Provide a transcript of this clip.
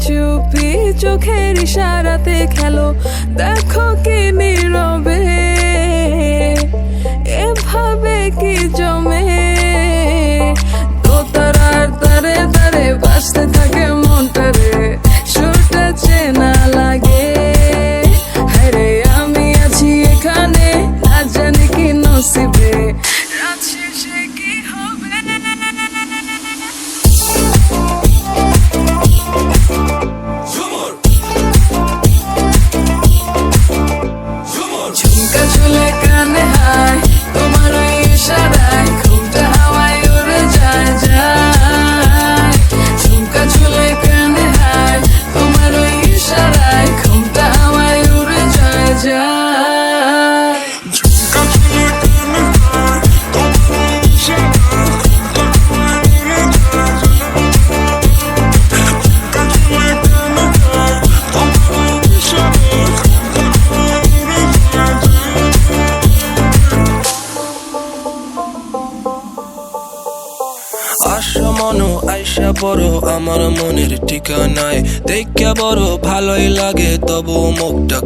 চুপি চোখের ইশারাতে খেলো, দেখো কি নীরবে এভাবে কি জমে। দোতারার তারে তারে বাজতে থাকে মনটারে, সুরটা চেনা লাগে। হ্যারে আমি আছি এখানে, না জানি কি নসিবে, রাত শেষে কি হবে। ঝুমকা ঝুলে কানে হায়, তোমার ওই ইশারায় ঘুমটা হাওয়ায় উড়ে যায় যায়। ঝুমকা ঝুলে কানে হায়, তোমার ওই ইশারায় ঘুমটা হাওয়ায় উড়ে যায় যায়। ঝুমকা ঝুলে কানে হায়, তোমার ওই ইশারায় ঘুমটা হাওয়ায় উড়ে যায় যায়। ঝুমকা ঝুলে কানে হায়, তোমার ওই ইশারায় ঘুমটা হাওয়ায় উড়ে যায় যায়। আশা মনো আইসা বড় আমার মনের ঠিকানায়, দেখা বড় ভালোই লাগে তবু মুখটা